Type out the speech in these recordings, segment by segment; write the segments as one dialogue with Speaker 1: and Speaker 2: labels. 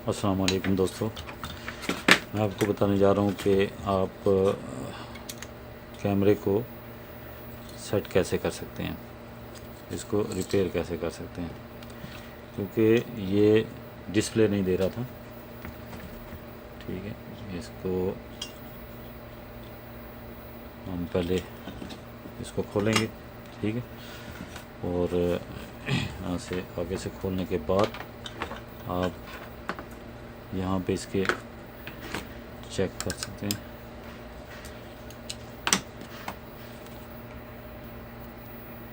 Speaker 1: अस्सलाम वालेकुम दोस्तों, मैं आपको बताने जा रहा हूँ कि आप कैमरे को सेट कैसे कर सकते हैं, इसको रिपेयर कैसे कर सकते हैं। क्योंकि ये डिस्प्ले नहीं दे रहा था, ठीक है। इसको हम पहले इसको खोलेंगे, ठीक है। और यहाँ से आगे से खोलने के बाद आप यहाँ पे इसके चेक कर सकते हैं।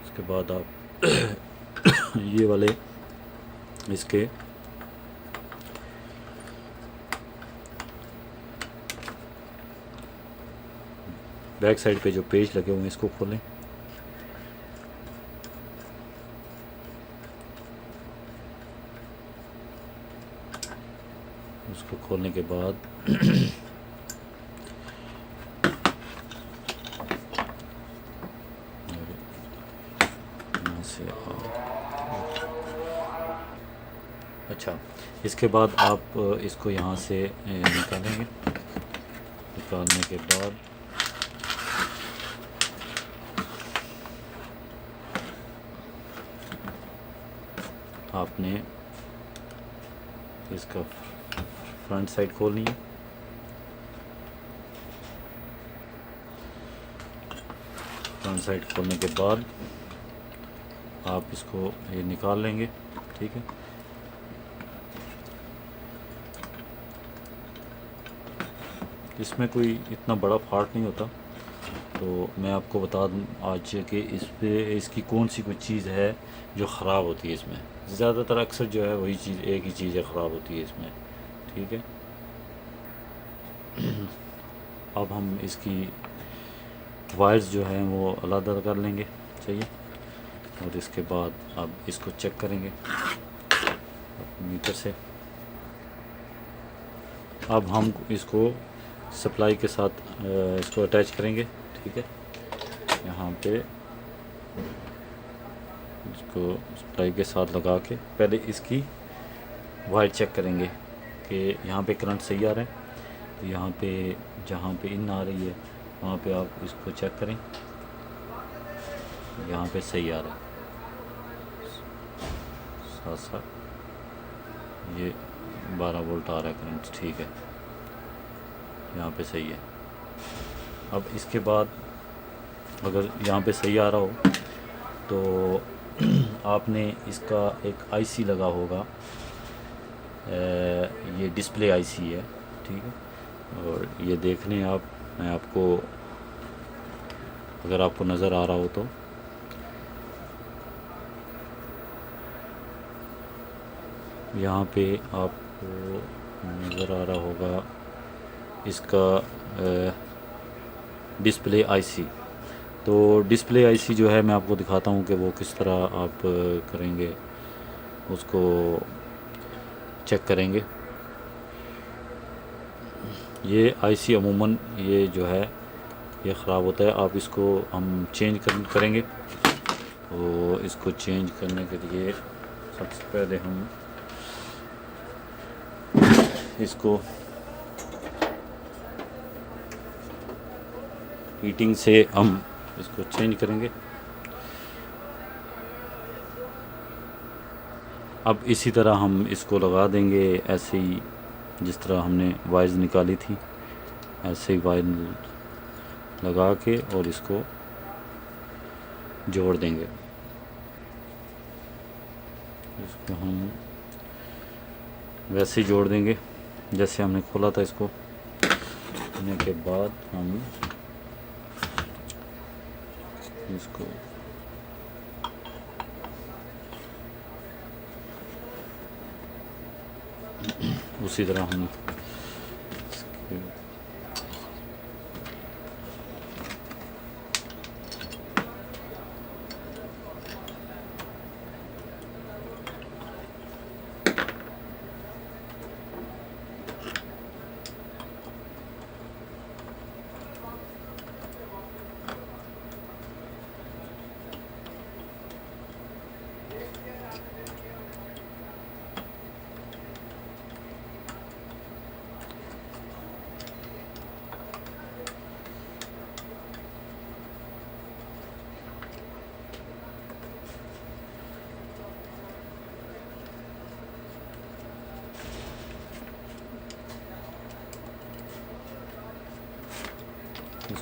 Speaker 1: उसके बाद आप ये वाले इसके बैक साइड पे जो पेज लगे हुए हैं इसको खोलें। उसको खोलने के बाद यहाँ से अच्छा, इसके बाद आप इसको यहाँ से निकालेंगे। निकालने के बाद आपने इसका फ्रंट साइड खोलनी है। फ्रंट साइड खोलने के बाद आप इसको ये निकाल लेंगे, ठीक है। इसमें कोई इतना बड़ा फॉल्ट नहीं होता, तो मैं आपको बता दूं आज कि इस पे इसकी कौन सी कोई चीज़ है जो ख़राब होती है। इसमें ज़्यादातर अक्सर जो है वही चीज़, एक ही चीज़ ख़राब होती है इसमें, ठीक है। अब हम इसकी वायर्स जो हैं वो अलग कर लेंगे, चाहिए। और इसके बाद अब इसको चेक करेंगे मीटर से। अब हम इसको सप्लाई के साथ इसको अटैच करेंगे, ठीक है। यहाँ पे इसको सप्लाई के साथ लगा के पहले इसकी वायर चेक करेंगे कि यहाँ पे करंट सही आ रहा है। तो यहाँ पे जहाँ पे इन आ रही है वहाँ पे आप इसको चेक करें, यहाँ पे सही आ रहा है। साथ साथ ये 12 वोल्ट आ रहा है करंट, ठीक है, यहाँ पे सही है। अब इसके बाद अगर यहाँ पे सही आ रहा हो तो आपने इसका एक आईसी लगा होगा, ये डिस्प्ले आईसी है, ठीक है। और ये देख लें आप, मैं आपको अगर आपको नज़र आ रहा हो तो यहाँ पे आपको नज़र आ रहा होगा इसका डिस्प्ले आईसी। तो डिस्प्ले आईसी जो है मैं आपको दिखाता हूँ कि वो किस तरह आप करेंगे, उसको चेक करेंगे। ये आईसी अमूमन ये जो है ये ख़राब होता है। आप इसको हम चेंज करेंगे। तो इसको चेंज करने के लिए सबसे पहले हम इसको हीटिंग से हम इसको चेंज करेंगे। अब इसी तरह हम इसको लगा देंगे, ऐसे ही जिस तरह हमने वायर्स निकाली थी ऐसे ही वायर लगा के और इसको जोड़ देंगे। इसको हम वैसे ही जोड़ देंगे जैसे हमने खोला था। इसको खोलने के बाद हम इसको उसी तरह हम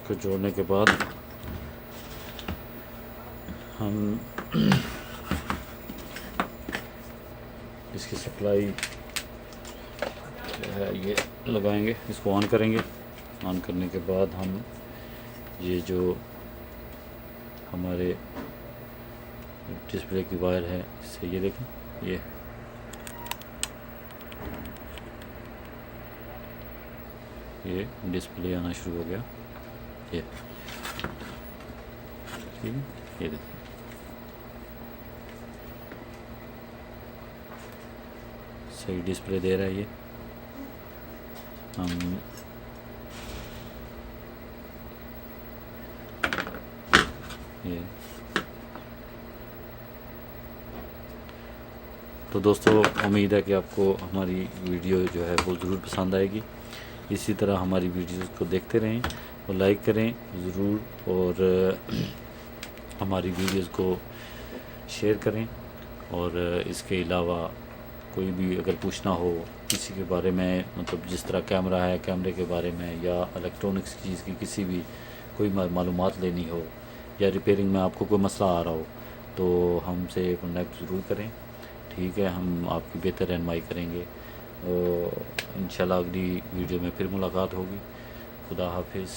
Speaker 1: इसको जोड़ने के बाद हम इसकी सप्लाई जो है ये लगाएंगे, इसको ऑन करेंगे। ऑन करने के बाद हम ये जो हमारे डिस्प्ले की वायर है इससे ये देखें, ये डिस्प्ले आना शुरू हो गया। ये ठीक है, ये देखिए सही डिस्प्ले दे रहा है। ये हम ये तो दोस्तों उम्मीद है कि आपको हमारी वीडियो जो है वो ज़रूर पसंद आएगी। इसी तरह हमारी वीडियोज़ को देखते रहें और लाइक करें ज़रूर, और हमारी वीडियोज़ को शेयर करें। और इसके अलावा कोई भी अगर पूछना हो किसी के बारे में, मतलब जिस तरह कैमरा है, कैमरे के बारे में, या इलेक्ट्रॉनिक्स चीज़ की किसी भी कोई मालूमात लेनी हो, या रिपेयरिंग में आपको कोई मसला आ रहा हो, तो हमसे कॉन्टेक्ट ज़रूर करें। ठीक है, हम आपकी बेहतर रहनुमाई करेंगे। और इंशाल्लाह अगली वीडियो में फिर मुलाकात होगी। खुदा हाफिज़।